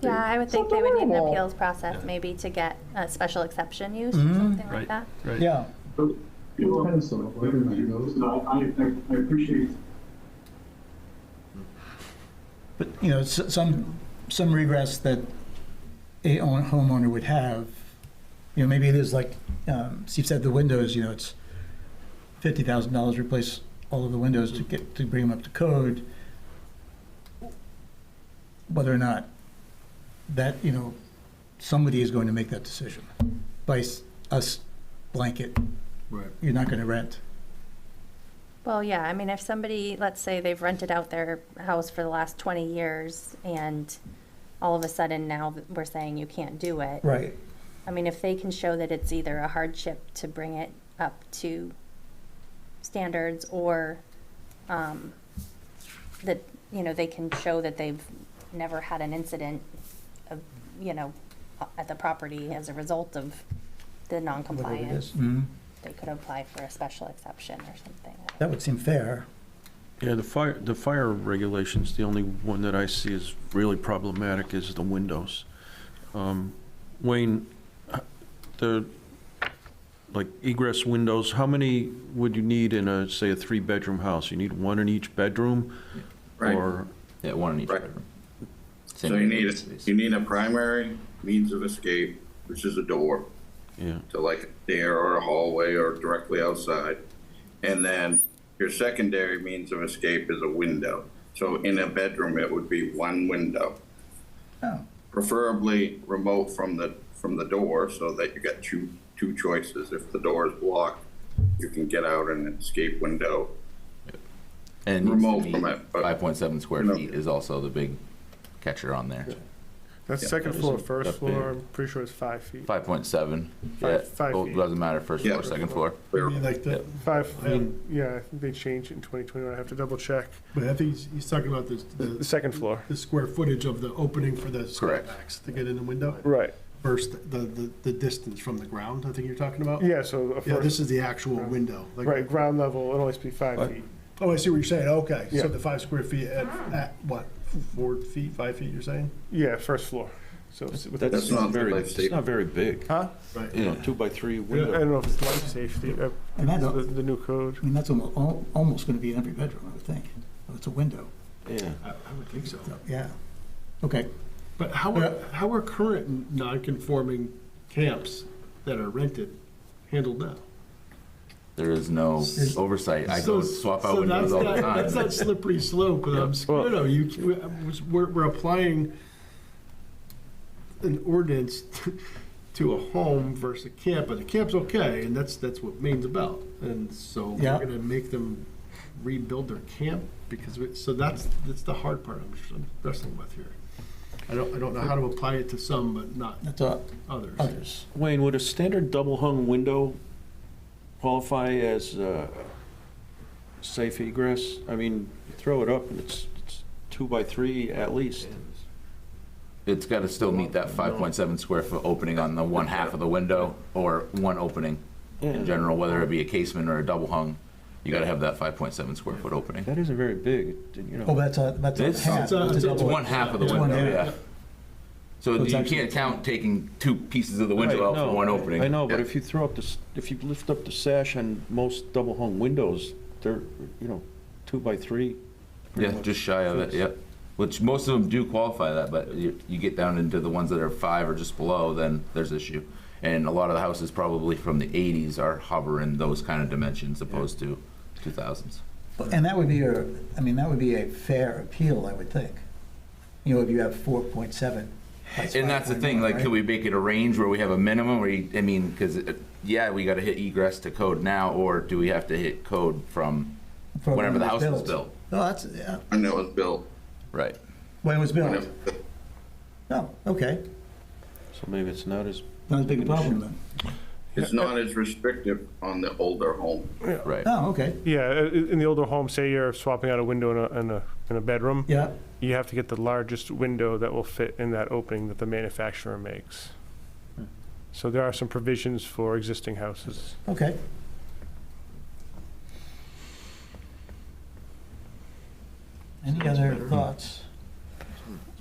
Yeah, I would think they would need an appeals process maybe to get a special exception use or something like that. Right. Yeah. I appreciate. But, you know, some regress that a homeowner would have, you know, maybe it is like Steve said, the windows, you know, it's $50,000 to replace all of the windows to bring them up to code. Whether or not that, you know, somebody is going to make that decision by us blanket. Right. You're not going to rent. Well, yeah, I mean, if somebody, let's say they've rented out their house for the last 20 years and all of a sudden now we're saying you can't do it. Right. I mean, if they can show that it's either a hardship to bring it up to standards or that, you know, they can show that they've never had an incident of, you know, at the property as a result of the non-compliance, they could apply for a special exception or something. That would seem fair. Yeah, the fire regulations, the only one that I see is really problematic is the windows. Wayne, the like egress windows, how many would you need in a, say, a 3-bedroom house? You need one in each bedroom? Right. Or Yeah, one in each Right. bedroom. So you need a primary means of escape, which is a door yeah. to like a stair or a hallway or directly outside. And then your secondary means of escape is a window. So in a bedroom, it would be one window. Oh. Preferably remote from the door so that you get two choices. If the door is blocked, you can get out an escape window. And it needs Remote to meet from it, but- 5.7 square No. feet is also the big catcher on there. That's Yeah, second that floor, isn't first that floor, I'm pretty sure it's 5 feet. 5.7. Five- Yeah, 5 both feet. doesn't matter, first Yeah. floor, second floor. We're- Like the, 5, yeah, I think they changed it in 2021, I have to double check. but I think he's talking about The the second floor. square footage of the opening for the Correct. setbacks to get in the window Right, versus the distance from the ground, I think you're talking about? yeah, so a Yeah, this first, is the actual window. Like- right, ground level, it'll always be 5 feet. Oh, I see what you're saying, okay. Yeah. So the 5 square feet at what, 4 feet, 5 feet, you're saying? Yeah, first floor. So with That's That's not not very, life it's safety. not very big. Huh? Right. You know, 2x3 I window. don't know if it's life safety, And that's, the new code. I mean, that's almost going to be in every bedroom, I would think. It's a window. Yeah. I would think so. Yeah. Okay. But how are current non-conforming camps that are rented handled now? There is no oversight. I go swap out So windows all the that's time. that slippery slope, and I'm scared of. We're applying an ordinance to a home versus a camp, but a camp's okay, and that's what Maine's about. And so Yeah. we're gonna make them rebuild their camp so that's the hard part I'm wrestling with here. I don't know how to apply it to some, but not That's others. others. Wayne, would a standard double hung window qualify as safe egress? I mean, you throw it up and it's 2x3 at least. It's got to still meet that 5.7 square foot opening on the one half of the window or one opening in general, whether it be a casement or a double hung. You got to have that 5.7 square foot opening. That isn't very big, you know. Oh, that's a It's- half. it's a It's a It's double. one half of the It's one window, half. yeah. So So it's you actually- can't count taking 2 pieces of the window out Right, for no, one opening. I know, but Yeah. if you throw up if you lift up the sash on most double hung windows, they're, 2x3. Yeah, just shy of it, yep. Which most of them do qualify that, but you get down into the ones that are 5 or just below, then there's issue. And a lot of the houses probably from the 80s are hovering those kind of dimensions opposed to 2000s. And that would be that would be a fair appeal, I would think. You know, if you have 4.7. And that's the thing, like, could we make it a range where we have a minimum, because, we got to hit egress to code now, or do we have to hit code from whenever the house was built? No, that's, yeah. When it was built. Right. When it was When built. it- Oh, okay. So maybe it's not as, Not as big a problem then. It's not as restrictive on the older home. Right. Oh, okay. Yeah, in the older home, say you're swapping out a window in a bedroom, Yeah. you have to get the largest window that will fit in that opening that the manufacturer makes. So there are some provisions for existing houses. Okay. Any other thoughts?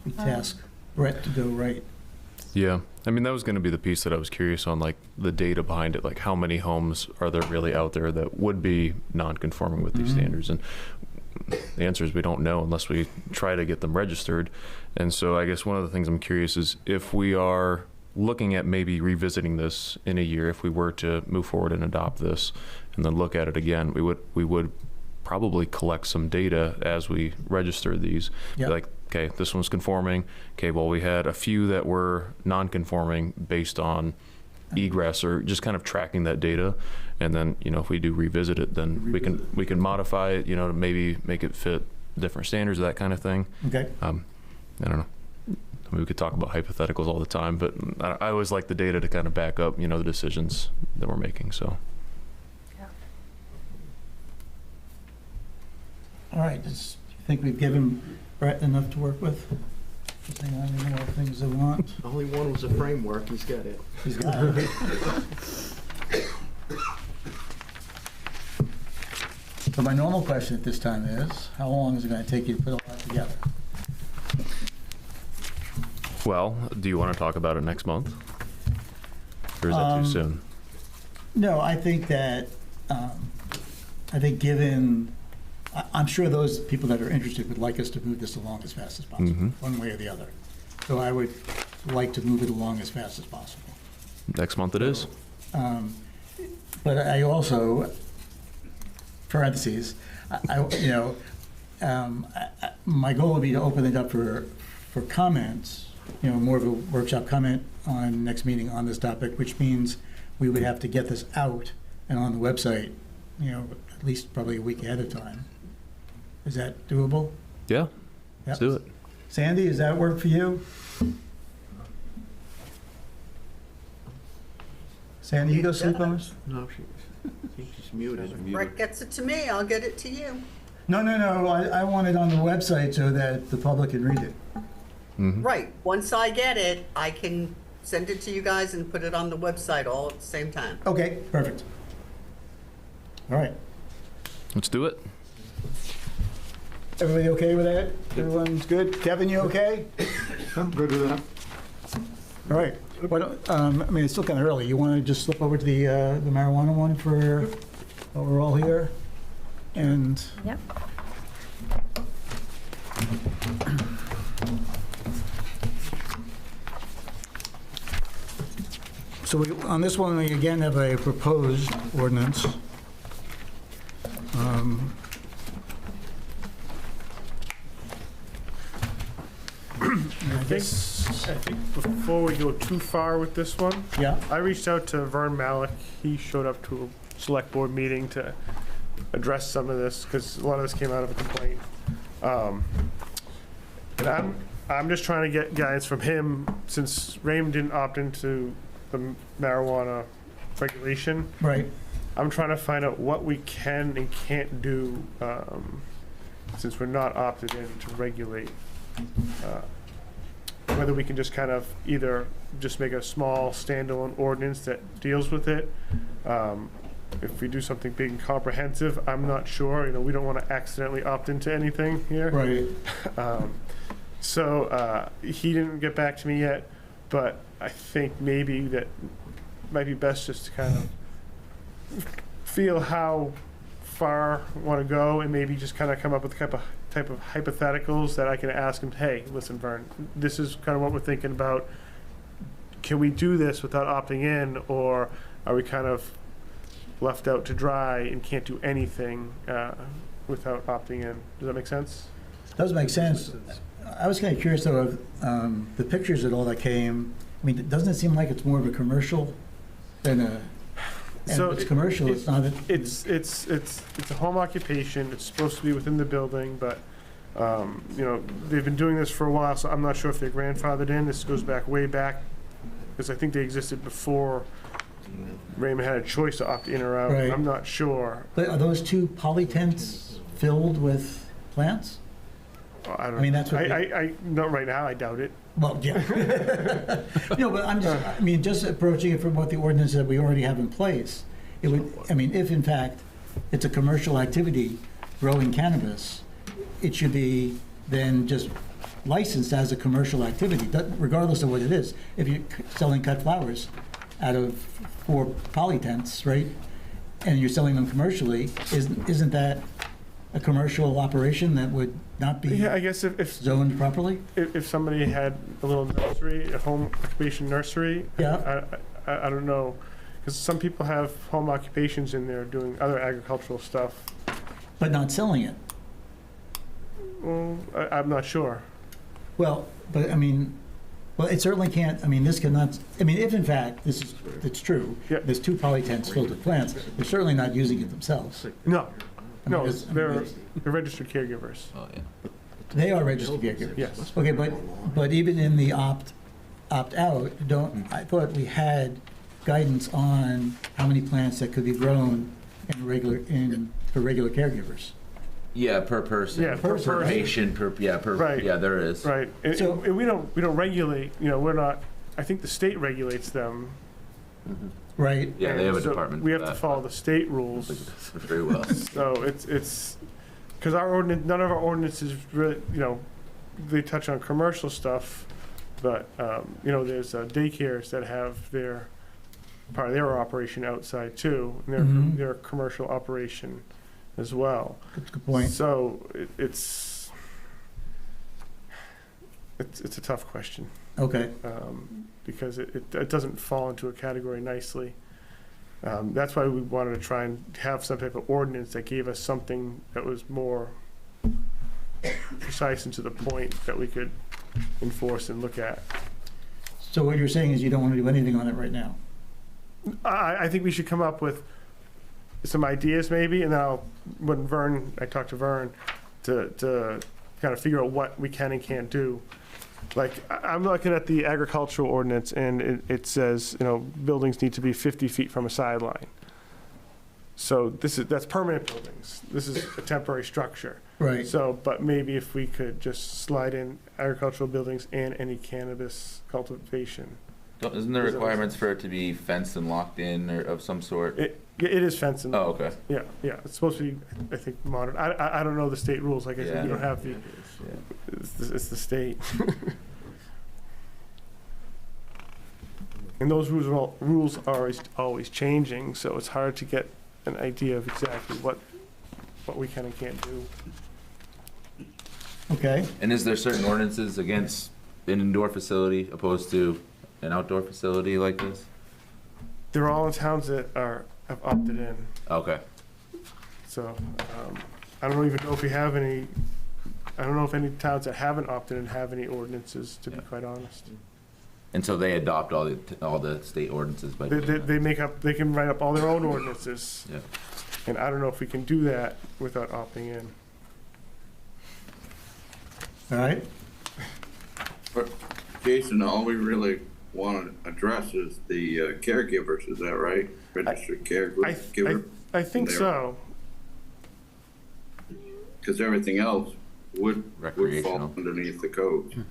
we task Brett to go right. Yeah, I mean, that was going to be the piece that I was curious on, like the data behind it, like how many homes are there really out there that would be non-conforming with these standards? And the answer is we don't know unless we try to get them registered. And so I guess one of the things I'm curious is if we are looking at maybe revisiting this in a year, if we were to move forward and adopt this and then look at it again, we would probably collect some data as we register these. Be Yep. like, okay, this one's conforming. Okay, well, we had a few that were non-conforming based on egress, or just kind of tracking that data. And then, you know, if we do revisit it, then we can modify it, you know, to maybe make it fit different standards, that kind of thing. Okay. I don't know. I mean, we could talk about hypotheticals all the time, but I always like the data to kind of back up, you know, the decisions that we're making. So. All right, do you think we've given Brett enough to work with? Does anyone have any more things they want? Only one was a framework, he's got it. He's got it. So my normal question at this time is, how long is it going to take you to put all that together? Well, do you want to talk about it next month? Or is that too soon? No, I think that, given, I'm sure those people that are interested would like us to move this along as fast as possible, one way or the other. So I would like to move it along as fast as possible. Next month it is. But I also, parentheses, my goal would be to open it up for comments, you know, more of a workshop comment on next meeting on this topic, which means we would have to get this out and on the website, you know, at least probably a week ahead of time. Is that doable? Yeah, let's do it. Sandy, does that work for you? Sandy, you go sleep on us? No, I think she's muted. Brett gets it to me, I'll get it to you. No, I want it on the website so that the public can read it. Right, once I get it, I can send it to you guys and put it on the website all at the same time. Okay, perfect. All right. Let's do it. Everybody okay with that? Everyone's good? Kevin, you okay? I'm good with that. All right. Why don't, I mean, it's still kind of early. You want to just slip over to the marijuana one for while we're all here? And Yep. so on this one, we again have a proposed ordinance. I think before we go too far with this one, Yeah, I reached out to Vern Malik. He showed up to a select board meeting to address some of this, because a lot of this came out of a complaint. And I'm just trying to get guidance from him, since Raymond didn't opt into the marijuana regulation. right. I'm trying to find out what we can and can't do, since we're not opted in to regulate. Whether we can just kind of either just make a small standalone ordinance that deals with it. If we do something big and comprehensive, I'm not sure. You know, we don't want to accidentally opt into anything here. Right. So he didn't get back to me yet, but I think maybe that might be best just to kind of feel how far I want to go, and maybe just kind of come up with type of hypotheticals that I can ask him. Hey, listen, Vern, this is kind of what we're thinking about. Can we do this without opting in, or are we kind of left out to dry and can't do anything without opting in? Does that make sense? Does make sense. I was kind of curious though of the pictures and all that came. I mean, doesn't it seem like it's more of a commercial than a? And So if it's commercial, it's not. It's a home occupation. It's supposed to be within the building, but you know, they've been doing this for a while, so I'm not sure if they're grandfathered in. This goes back way back, because I think they existed before Raymond had a choice to opt in or out. Right. I'm not sure. But are those two poly tents filled with plants? I don't. I mean, that's what I not right now. I doubt it. Well, yeah. No, but I mean, just approaching it from what the ordinance that we already have in place, it would, I mean, if in fact it's a commercial activity, growing cannabis, it should be then just licensed as a commercial activity, regardless of what it is. If you're selling cut flowers out of 4 poly tents, right, and you're selling them commercially, isn't that a commercial operation that would not be Yeah, I guess if zoned properly? if somebody had a little nursery, a home occupation nursery, Yeah. I don't know, because some people have home occupations in there doing other agricultural stuff. But not selling it. Well, I'm not sure. Well, but I mean, well, it certainly can't, I mean, this cannot, I mean, if in fact it's true, Yeah. there's 2 poly tents filled with plants, they're certainly not using it themselves. No, I mean, no, it's- I mean, they're registered caregivers. Oh, yeah. They are registered caregivers. Yes. Okay, but even in the opt-out, I thought we had guidance on how many plants that could be grown for regular caregivers. Yeah, per person. Yeah, per person. Patient, Right. yeah, there is. Right, and So- and we don't regulate, we're not, I think the state regulates them. Right? Yeah, they have a So department We for have to that. follow the state I rules. think it's very well. So it's, because our ordinance, none of our ordinances really, they touch on commercial stuff, but, there's daycares that have part of their operation outside too, and Mhm. their commercial operation as well. Good point. So it's a tough question, Okay, because it doesn't fall into a category nicely. That's why we wanted to try and have some type of ordinance that gave us something that was more precise and to the point that we could enforce and look at. so what you're saying is you don't want to do anything on it right now? I think we should come up with some ideas maybe, and then I talked to Vern to kind of figure out what we can and can't do. Like, I'm looking at the agricultural ordinance, and it says, buildings need to be 50 feet from a sideline. So that's permanent buildings. This is a temporary structure. Right. So, but maybe if we could just slide in agricultural buildings and any cannabis cultivation. Isn't there requirements for it to be fenced and locked in or of some sort? It is fenced and Oh, okay. yeah, it's supposed to be, I think, modern. I don't know the state rules, like I said, we don't have the, it's the state. And those rules are always changing, so it's hard to get an idea of exactly what we can and can't do. Okay, And is there certain ordinances against an indoor facility opposed to an outdoor facility like this? They're all in towns that have opted in, Okay. so, I don't even know if we have any, I don't know if any towns that haven't opted in have any ordinances, to be quite honest. And so they adopt all the state ordinances by doing that? They can write up all their own ordinances, Yeah. and I don't know if we can do that without opting in. all right. Jason, all we really want to address is the caregivers, is that right? Registered caregiver? I think so. Because everything else would fall Recreational. underneath the code.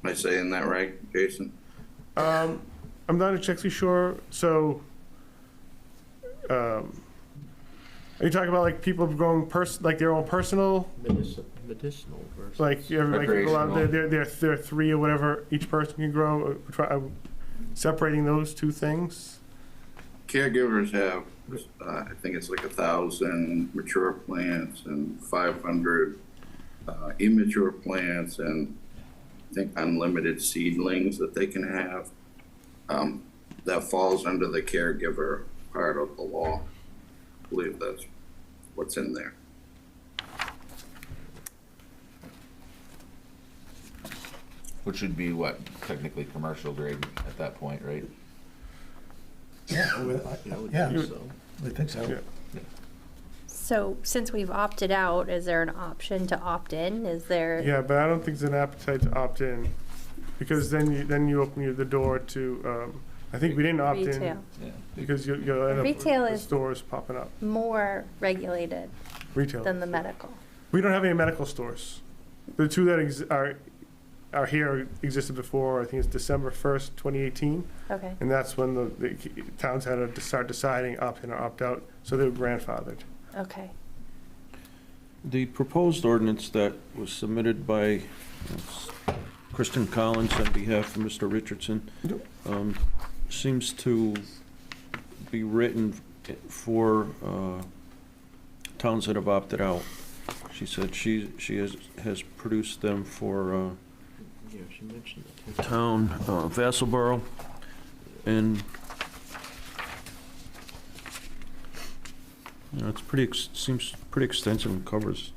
Am I saying that right, Jason? I'm not exactly sure, so, are you talking about like people growing like their own personal, Medicinal versus. like everybody can go out there, Recreational. they're 3 or whatever, each person can grow, separating those two things? Caregivers have, I think it's like 1,000 mature plants and 500 immature plants, and I think unlimited seedlings that they can have. That falls under the caregiver part of the law. I believe that's what's in there. Which would be what, technically commercial grade at that point, right? Yeah, I would yeah, think so. I think so. Yeah. So since we've opted out, is there an option to opt in? Is there? Yeah, but I don't think there's an appetite to opt in, because then you open the door to, I think we didn't opt in, Retail. Yeah. because you'll end up with Retail the is- stores popping up, More regulated retail. than the medical. We don't have any medical stores. The two that are here existed before, I think it's December 1st, 2018, Okay. and that's when the towns had to start deciding opt in or opt out, so they were grandfathered. Okay. The proposed ordinance that was submitted by Kristen Collins on behalf of Mr. Richardson seems to be written for towns that have opted out. She said she has produced them for town Vassalboro, and it's seems pretty extensive and covers.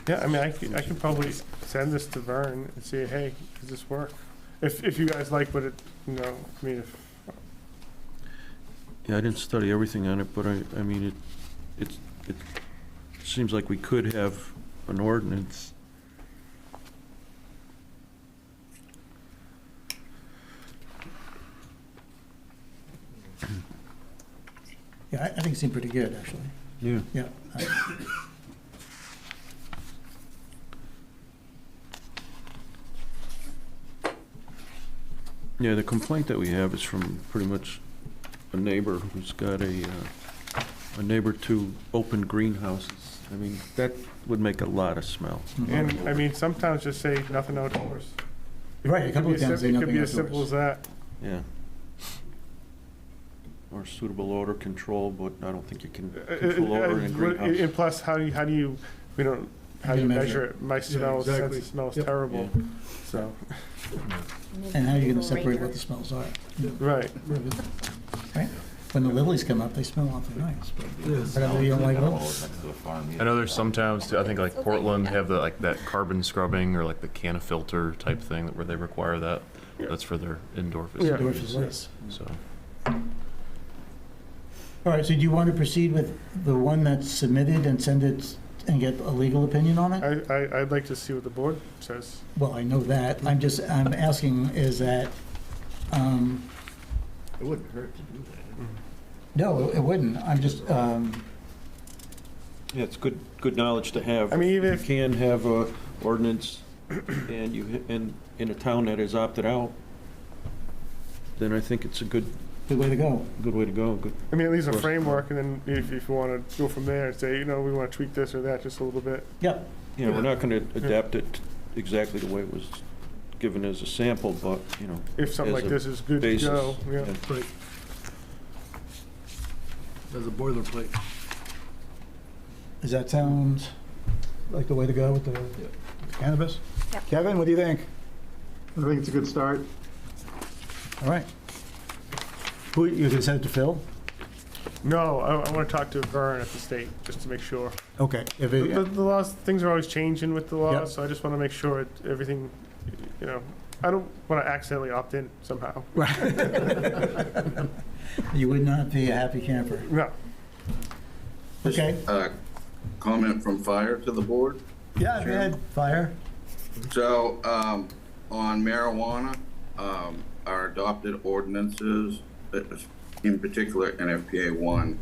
Yeah, I mean, I can probably send this to Vern and say, hey, does this work? If you guys like what it, you know, I mean, if. Yeah, I didn't study everything on it, but I mean, it seems like we could have an ordinance. Yeah, I think it seemed pretty good, actually. Yeah. Yeah. Yeah, the complaint that we have is from pretty much a neighbor who's got a neighbor to open greenhouses. I mean, that would make a lot of smell. And, I mean, sometimes just say nothing outdoors. Right, a couple of towns say It could nothing be as simple as outdoors. that. Yeah. Or suitable odor control, but I don't think you can control odor in a greenhouse. And plus, how do you, we don't, how do you measure it? My smell, sense exactly. of smell is Yep. terrible, so, And how are you gonna separate what the smells are? right. Right? When the lilies come up, they smell awfully nice, but Yes. whatever you don't like All those. next to a farm, I know there's some towns too, I think like Portland have the, like that carbon scrubbing or like the can of filter type thing where they require that. That's for their indoor Yeah. Indoor facilities. facilities. So, All right, so do you want to proceed with the one that's submitted and send it and get a legal opinion on it? I'd like to see what the board says. Well, I know that. I'm asking is that, It wouldn't hurt to do that. no, it wouldn't. I'm just, Yeah, it's good knowledge to have. I mean, even If if, you can have a ordinance and in a town that has opted out, then I think it's a good good way to go. way to go. Good. I mean, at least a Of course. framework, and then if you want to go from there and say, you know, we want to tweak this or that just a little bit. Yep. Yeah, we're not going to adapt it exactly the way it was given as a sample, but, you know. If something as like a this is good to basis. go, yeah. Right. As a boilerplate. Does that sound like the way to go with the cannabis? Yep. Kevin, what do you think? I think it's a good start. All right. Who, you can send it to Phil? No, I want to talk to Vern at the state, just to make sure. Okay. If The it, the laws, things are always changing with the Yep. laws, so I just want to make sure everything, you know, I don't want to accidentally opt in somehow. you would not be a happy camper. No. Okay. Comment from fire to the board. Yeah, go ahead. Fire. So, on marijuana, our adopted ordinances, in particular NFPA 1,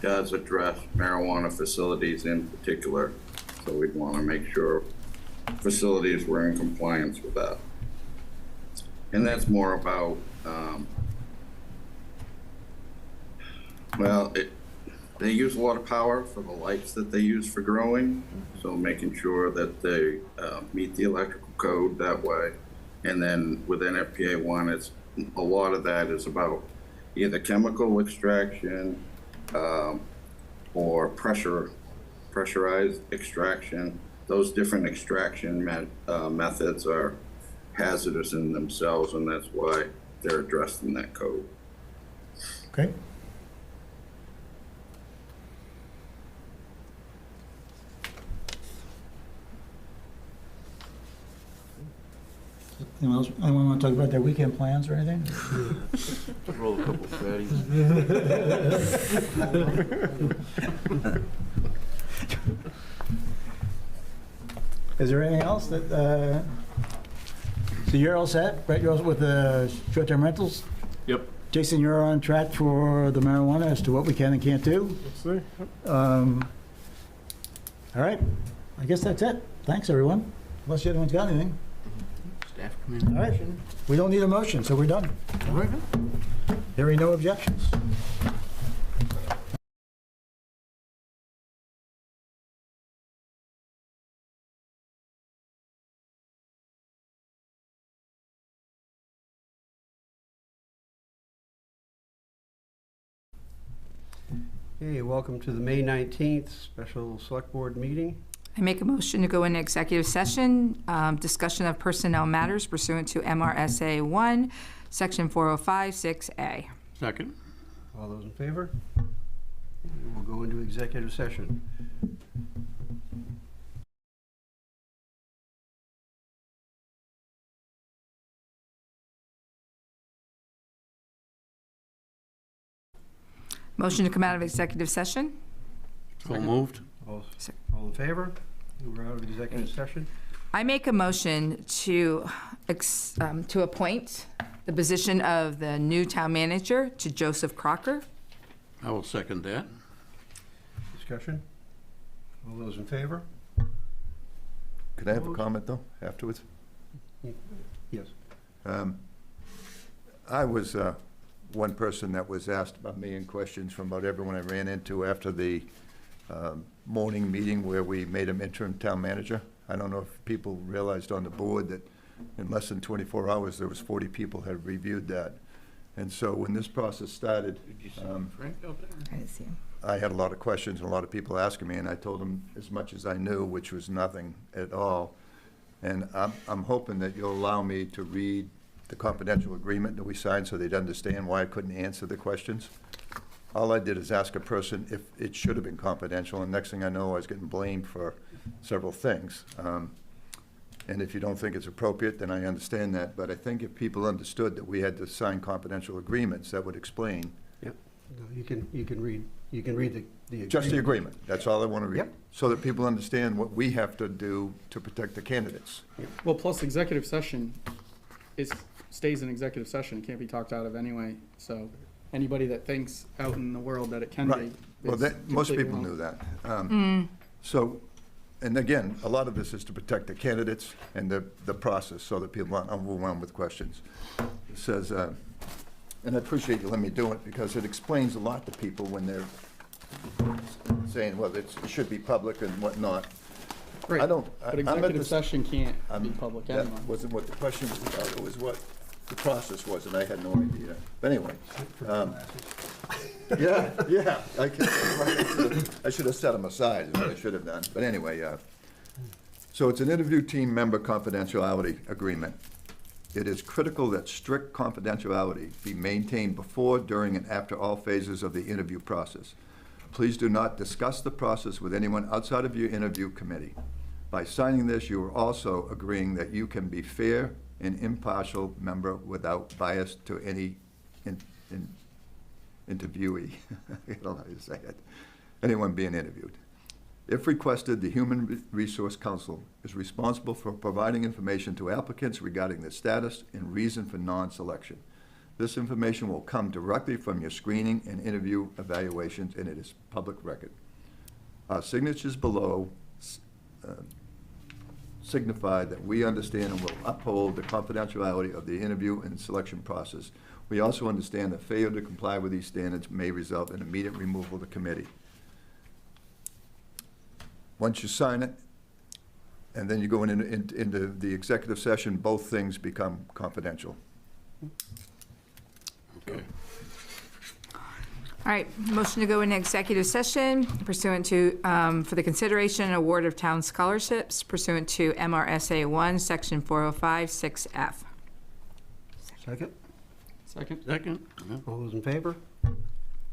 does address marijuana facilities in particular. So we'd want to make sure facilities were in compliance with that. And that's more about, they use a lot of power for the lights that they use for growing, so making sure that they meet the electrical code that way. And then with NFPA 1, it's a lot of that is about either chemical extraction or pressurized extraction. Those different extraction methods are hazardous in themselves, and that's why they're addressed in that code. Okay. Anyone else, anyone want to talk about their weekend plans or anything? Roll a couple fatties. Is there anything else that, so you're all set, right? You're all set with the short-term rentals? Yep. Jason, you're on track for the marijuana as to what we can and can't do? Let's see. All right, I guess that's it. Thanks, everyone. Unless anyone's got anything. Staff All right, we don't need a motion, so we're done. All right. Hearing no objections. Okay, welcome to the May 19th special select board meeting. I make a motion to go into executive session, discussion of personnel matters pursuant to MRSA 1, Section 405-6A. Second. All those in favor? We'll go into executive session. Motion to come out of executive session. So moved. All in favor? We're out of executive session. I make a motion to appoint the position of the new town manager to Joseph Crocker. I will second that. Discussion? All those in favor? Could I have a comment, though, afterwards? Yes. I was one person that was asked about me and questions from about everyone I ran into after the morning meeting where we made him interim town manager. I don't know if people realized on the board that in less than 24 hours, there was 40 people had reviewed that. And so when this process started, Frank out there? I didn't see him. I had a lot of questions and a lot of people asking me, and I told them as much as I knew, which was nothing at all. And I'm hoping that you'll allow me to read the confidential agreement that we signed so they'd understand why I couldn't answer the questions. All I did is ask a person if it should have been confidential, and next thing I know, I was getting blamed for several things. And if you don't think it's appropriate, then I understand that. But I think if people understood that we had to sign confidential agreements, that would explain. Yep. No, you can read the agreement. Just the agreement, that's all I want to read. Yep. So that people understand what we have to do to protect the candidates. Well, plus executive session stays in executive session. It can't be talked out of anyway. So anybody that thinks out in the world that it can Right. be. Well, most people knew that. So, and again, a lot of this is to protect the candidates and the process so that people aren't overwhelmed with questions. It says, and I appreciate you letting me do it because it explains a lot to people when they're saying, well, it should be public and whatnot. Right. I don't. But executive session can't be public That anyway. wasn't what the question was about. It was what the process was, and I had no idea. But anyway. Yeah. I should have set them aside, is what I should have done. But anyway, so it's an interview team member confidentiality agreement. It is critical that strict confidentiality be maintained before, during, and after all phases of the interview process. Please do not discuss the process with anyone outside of your interview committee. By signing this, you are also agreeing that you can be fair and impartial member without bias to any interviewee. I don't know how to say it. Anyone being interviewed. If requested, the Human Resource Council is responsible for providing information to applicants regarding the status and reason for non-selection. This information will come directly from your screening and interview evaluations, and it is public record. Our signatures below signify that we understand and will uphold the confidentiality of the interview and selection process. We also understand that failure to comply with these standards may result in immediate removal of the committee. Once you sign it, and then you go into the executive session, both things become confidential. Okay. All right, motion to go into executive session pursuant to, for the consideration and award of town scholarships pursuant to MRSA 1, Section 405-6F. Second? Second. All those in favor?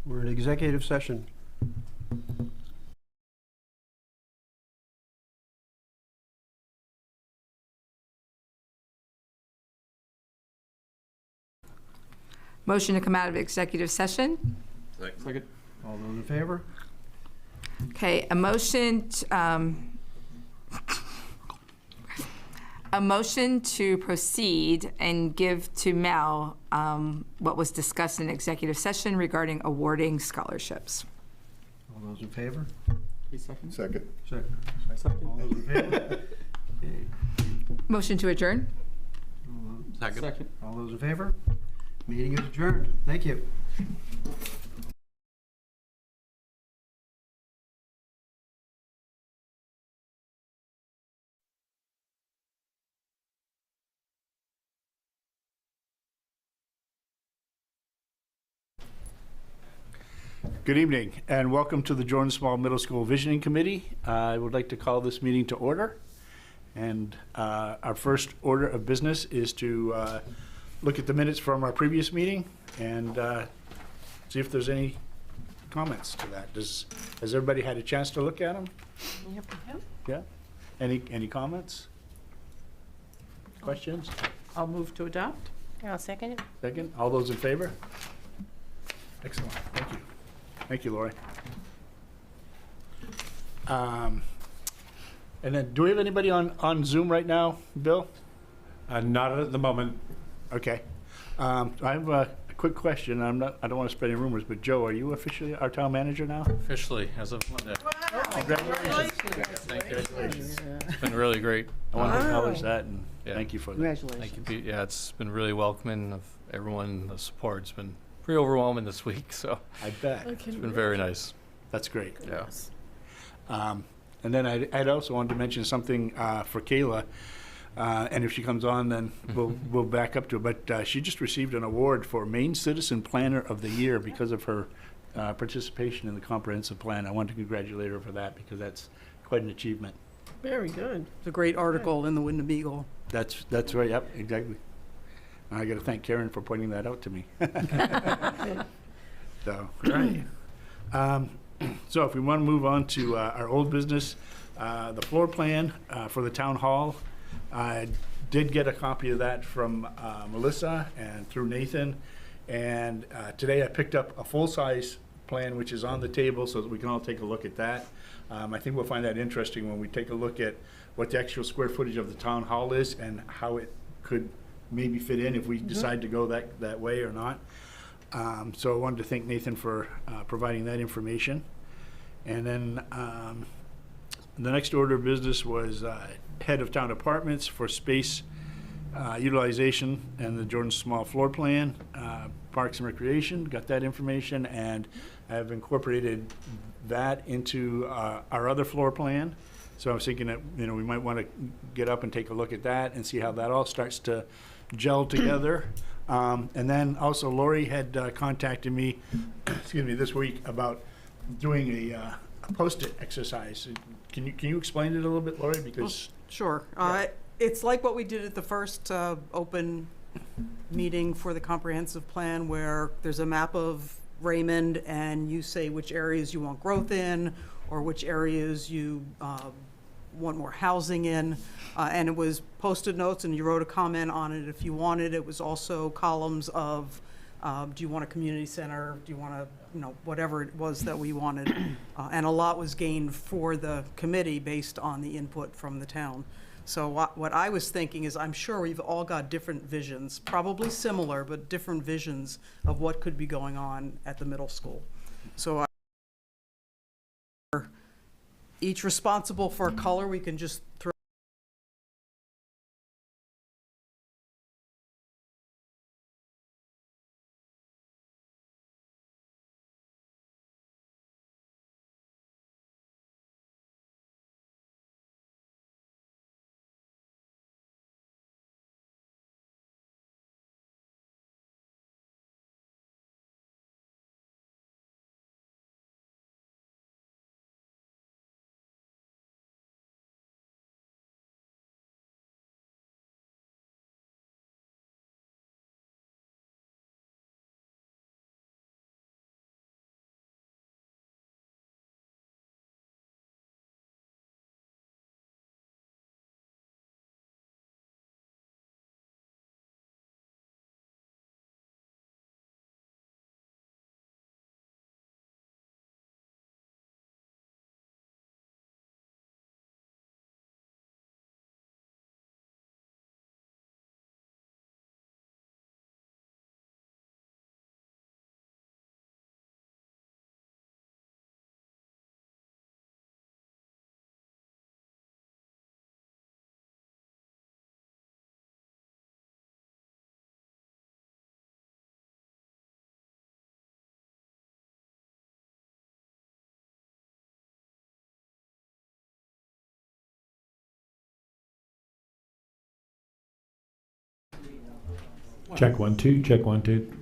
We're in executive session. Motion to come out of executive session. Second. All those in favor? Okay, a motion to proceed and give to Mel what was discussed in executive session regarding awarding scholarships. All those in favor? Second. Second. Second. All those in favor? Okay. Motion to adjourn. Second. All those in favor? Meeting is adjourned. Thank you. Good evening, and welcome to the Jordan Small Middle School Visioning Committee. I would like to call this meeting to order. And our first order of business is to look at the minutes from our previous meeting and see if there's any comments to that. Has everybody had a chance to look at them? Yep. Yeah? Any comments? Questions? I'll move to adopt. I'll second it. Second? All those in favor? Excellent. Thank you. Thank you, Lori. And then, do we have anybody on Zoom right now, Bill? Not at the moment. Okay. I have a quick question. I don't want to spread any rumors, but Joe, are you officially our town manager now? Officially, as of Monday. Congratulations. Thank you. It's been really great. I want to acknowledge that and Yeah. thank you for that. Congratulations. Thank you, Pete. Yeah, it's been really welcoming of everyone. The support's been pretty overwhelming this week, so I bet. it's been very nice. That's great. Yeah. And then I'd also wanted to mention something for Kayla, and if she comes on, then we'll back up to it. But she just received an award for Maine Citizen Planner of the Year because of her participation in the comprehensive plan. I want to congratulate her for that because that's quite an achievement. Very good. It's a great article in the Wyndham Eagle. That's right. Yep, exactly. I got to thank Karen for pointing that out to me. So, right. So if we want to move on to our old business, the floor plan for the town hall. I did get a copy of that from Melissa and through Nathan. And today I picked up a full-size plan, which is on the table, so that we can all take a look at that. I think we'll find that interesting when we take a look at what the actual square footage of the town hall is and how it could maybe fit in if we decide to go that way or not. So I wanted to thank Nathan for providing that information. And then the next order of business was head of town departments for space utilization and the Jordan Small floor plan, Parks and Recreation, got that information, and I've incorporated that into our other floor plan. So I was thinking that, we might want to get up and take a look at that and see how that all starts to gel together. And then also Lori had contacted me, excuse me, this week about doing a post-it exercise. Can you explain it a little bit, Lori? Because Sure. It's like what we did at the first open meeting for the comprehensive plan, where there's a map of Raymond and you say which areas you want growth in or which areas you want more housing in. And it was Post-it notes, and you wrote a comment on it if you wanted. It was also columns of, do you want a community center? Do you want to, whatever it was that we wanted. And a lot was gained for the committee based on the input from the town. So what I was thinking is, I'm sure we've all got different visions, probably similar, but different visions of what could be going on at the middle school. So each responsible for a color, we can just throw. Check 1 2. Check 1 2.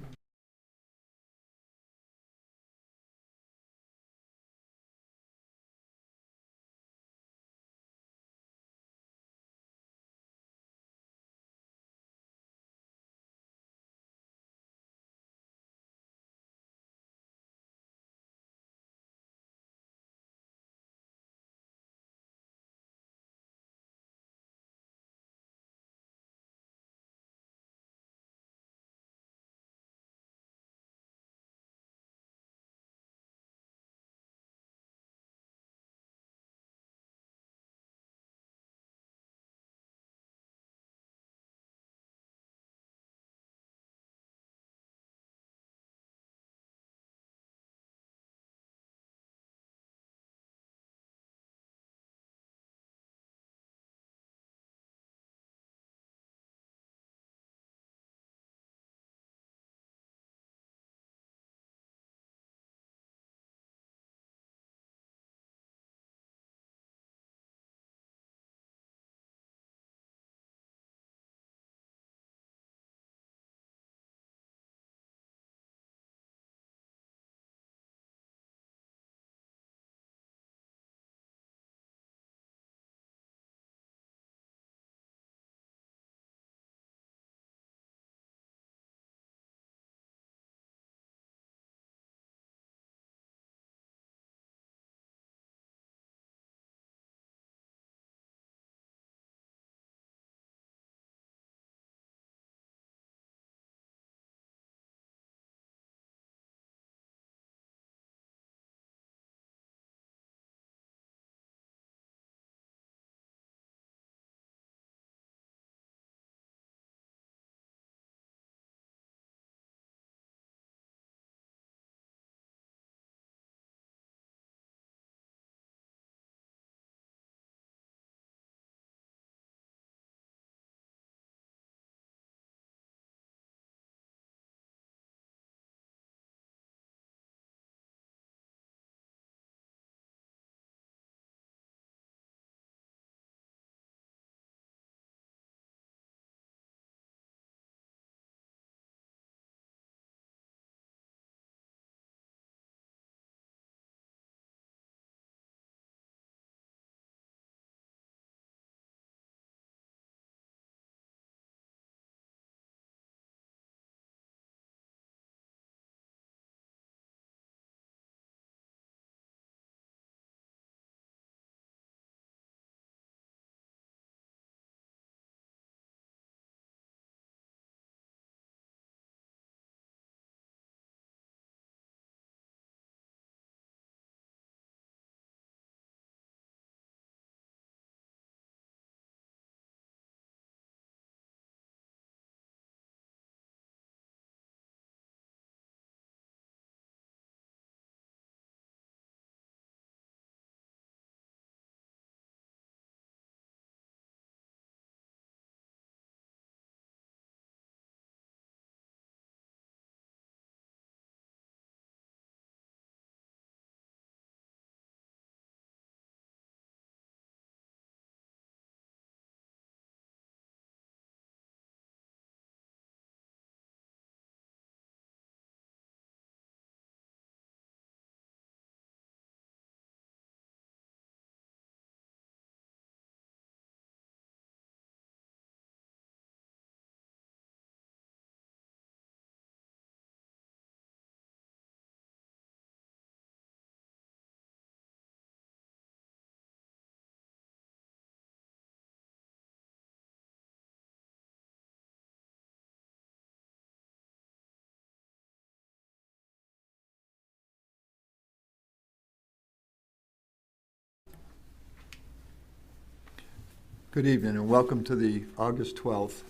Good evening and welcome to the August 12th,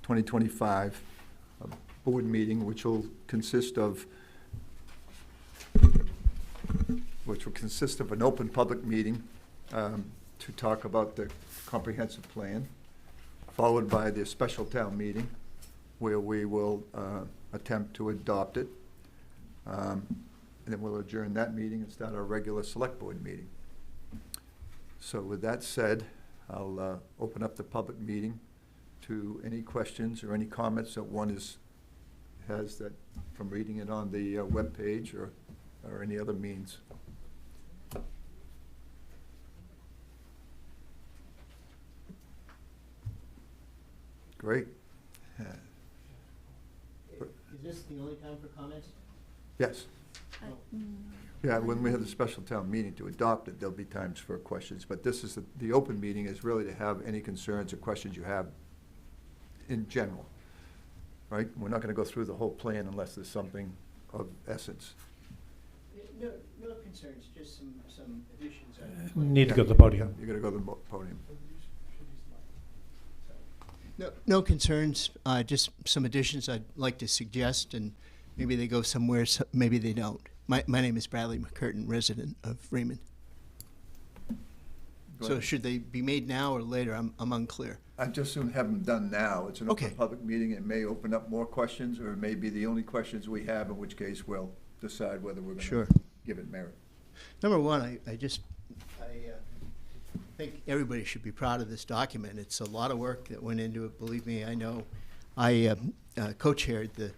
2025 board meeting, which will consist of an open public meeting to talk about the comprehensive plan, followed by the special town meeting where we will attempt to adopt it. And then we'll adjourn that meeting and start our regular select board meeting. So with that said, I'll open up the public meeting to any questions or any comments that one has that from reading it on the webpage or any other means. Great. Is this the only time for comments? Yes. Yeah, when we have the special town meeting to adopt it, there'll be times for questions, but this is, the open meeting is really to have any concerns or questions you have in general, right? We're not gonna go through the whole plan unless there's something of essence. No concerns, just some additions. Need to go to the podium. You gotta go to the podium. No concerns, just some additions I'd like to suggest, and maybe they go somewhere, maybe they don't. My name is Bradley McCurtain, resident of Raymond. So should they be made now or later? I'm unclear. I'd just soon have them done now. It's an open Okay. public meeting. It may open up more questions, or it may be the only questions we have, in which case we'll decide whether we're Sure. gonna give it merit. Number one, I think everybody should be proud of this document. It's a lot of work that went into it. Believe me, I know. I co-chaired the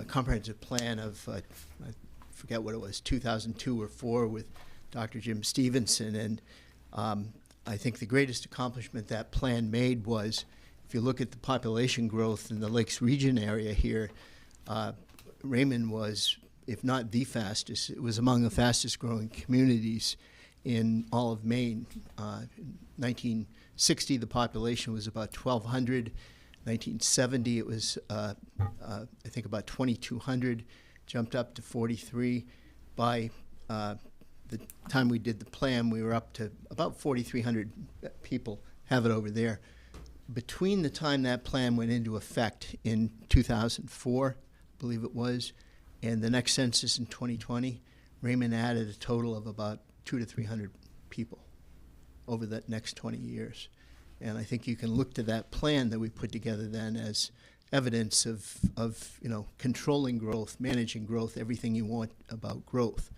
comprehensive plan of, I forget what it was, 2002 or 4 with Dr. Jim Stevenson. And I think the greatest accomplishment that plan made was, if you look at the population growth in the Lakes Region area here, Raymond was, if not the fastest, it was among the fastest growing communities in all of Maine. In 1960, the population was about 1,200. 1970, it was, I think, about 2,200, jumped up to 43. By the time we did the plan, we were up to about 4,300 people have it over there. Between the time that plan went into effect in 2004, I believe it was, and the next census in 2020, Raymond added a total of about 200 to 300 people over the next 20 years. And I think you can look to that plan that we put together then as evidence of controlling growth, managing growth, everything you want about growth.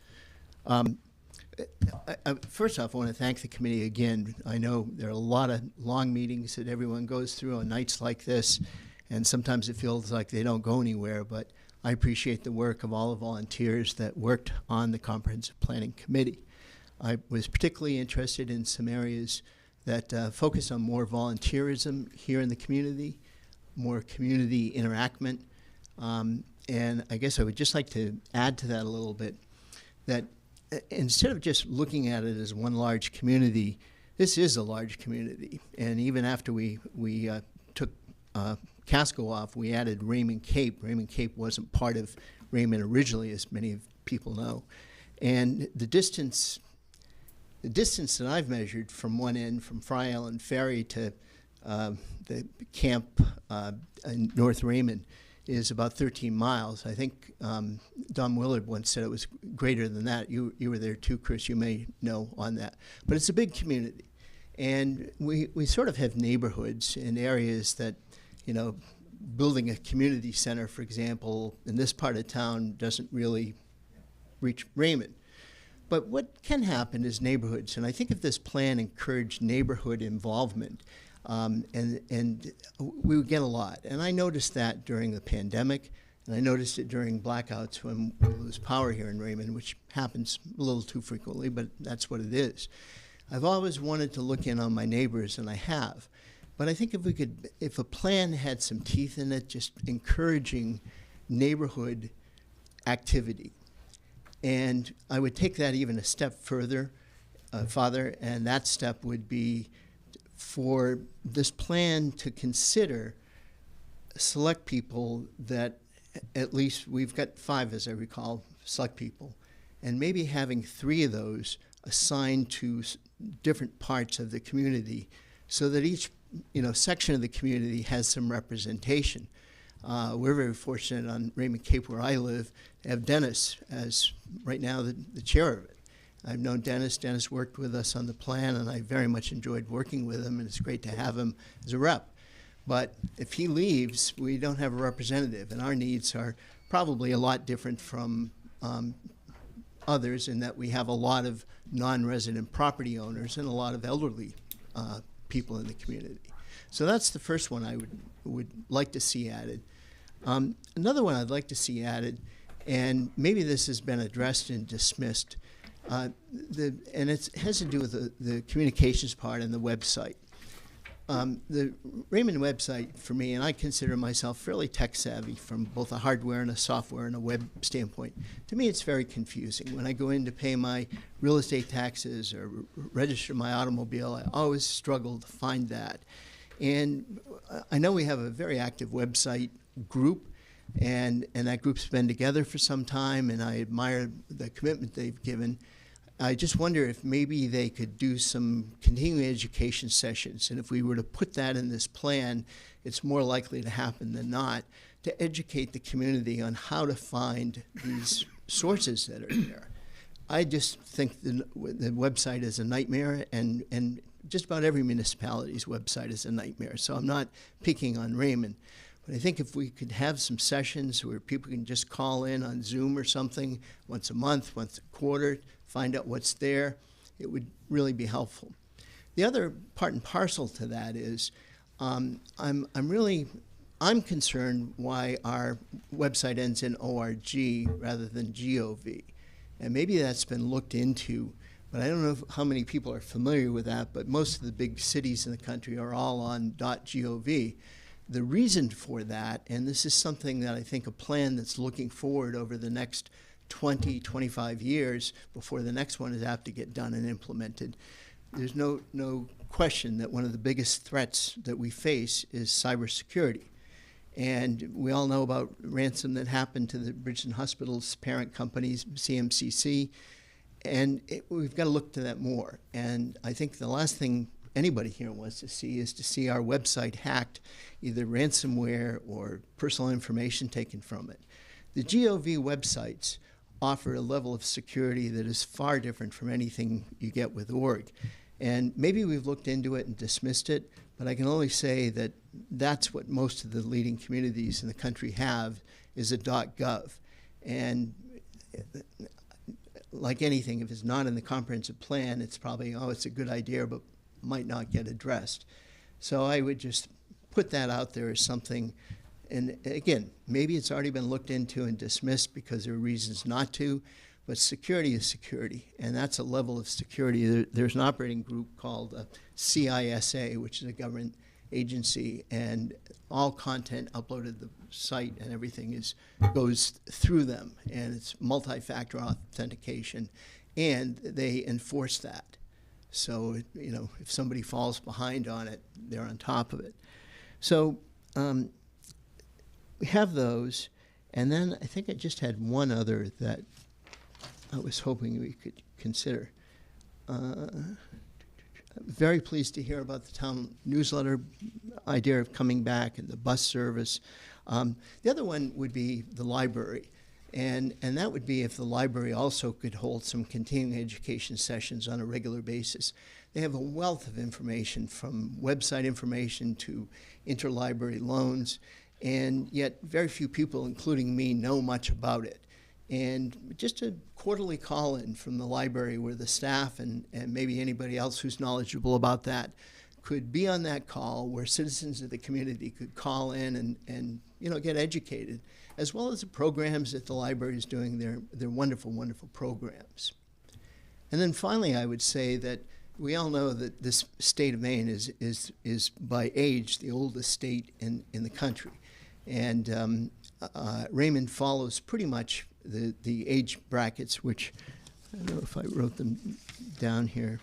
First off, I want to thank the committee again. I know there are a lot of long meetings that everyone goes through on nights like this, and sometimes it feels like they don't go anywhere, but I appreciate the work of all the volunteers that worked on the Comprehensive Planning Committee. I was particularly interested in some areas that focus on more volunteerism here in the community, more community interaction. And I guess I would just like to add to that a little bit, that instead of just looking at it as one large community, this is a large community. And even after we took Casco off, we added Raymond Cape. Raymond Cape wasn't part of Raymond originally, as many of people know. And the distance that I've measured from one end, from Fry Island Ferry to the camp in North Raymond, is about 13 miles. I think Don Willard once said it was greater than that. You were there too, Chris. You may know on that. But it's a big community. And we sort of have neighborhoods in areas that, building a community center, for example, in this part of town doesn't really reach Raymond. But what can happen is neighborhoods, and I think if this plan encouraged neighborhood involvement, and we would get a lot. And I noticed that during the pandemic, and I noticed it during blackouts when we lose power here in Raymond, which happens a little too frequently, but that's what it is. I've always wanted to look in on my neighbors, and I have. But I think if a plan had some teeth in it, just encouraging neighborhood activity. And I would take that even a step further, farther, and that step would be for this plan to consider select people that, at least we've got 5, as I recall, select people, and maybe having 3 of those assigned to different parts of the community so that each section of the community has some representation. We're very fortunate on Raymond Cape, where I live, to have Dennis as right now the chair of it. I've known Dennis. Dennis worked with us on the plan, and I very much enjoyed working with him, and it's great to have him as a rep. But if he leaves, we don't have a representative, and our needs are probably a lot different from others in that we have a lot of non-resident property owners and a lot of elderly people in the community. So that's the first one I would like to see added. Another one I'd like to see added, and maybe this has been addressed and dismissed, and it has to do with the communications part and the website. The Raymond website, for me, and I consider myself fairly tech savvy from both a hardware and a software and a web standpoint, to me it's very confusing. When I go in to pay my real estate taxes or register my automobile, I always struggle to find that. And I know we have a very active website group, and that group's been together for some time, and I admire the commitment they've given. I just wonder if maybe they could do some continuing education sessions, and if we were to put that in this plan, it's more likely to happen than not, to educate the community on how to find these sources that are there. I just think the website is a nightmare, and just about every municipality's website is a nightmare, so I'm not picking on Raymond. But I think if we could have some sessions where people can just call in on Zoom or something once a month, once a quarter, find out what's there, it would really be helpful. The other part and parcel to that is I'm concerned why our website ends in .org rather than .gov. And maybe that's been looked into, but I don't know how many people are familiar with that, but most of the big cities in the country are all on .gov. The reason for that, and this is something that I think a plan that's looking forward over the next 20, 25 years before the next one is apt to get done and implemented, there's no question that one of the biggest threats that we face is cybersecurity. And we all know about ransom that happened to the Bridgeton Hospital's parent companies, CMCC, and we've got to look to that more. And I think the last thing anybody here wants to see is to see our website hacked, either ransomware or personal information taken from it. The GOV websites offer a level of security that is far different from anything you get with org. And maybe we've looked into it and dismissed it, but I can only say that that's what most of the leading communities in the country have, is a .gov. And like anything, if it's not in the comprehensive plan, it's probably, it's a good idea, but might not get addressed. So I would just put that out there as something, and again, maybe it's already been looked into and dismissed because there are reasons not to, but security is security, and that's a level of security. There's an operating group called CISA, which is a government agency, and all content uploaded to the site and everything goes through them, and it's multi-factor authentication, and they enforce that. So, if somebody falls behind on it, they're on top of it. So we have those, and then I think I just had one other that I was hoping we could consider. I'm very pleased to hear about the town newsletter idea of coming back and the bus service. The other one would be the library. And that would be if the library also could hold some continuing education sessions on a regular basis. They have a wealth of information, from website information to interlibrary loans, and yet very few people, including me, know much about it. And just a quarterly call-in from the library where the staff and maybe anybody else who's knowledgeable about that could be on that call, where citizens of the community could call in and get educated, as well as the programs that the library is doing. They're wonderful, wonderful programs. And then finally, I would say that we all know that this state of Maine is by age the oldest state in the country. And Raymond follows pretty much the age brackets, which I don't know if I wrote them down here.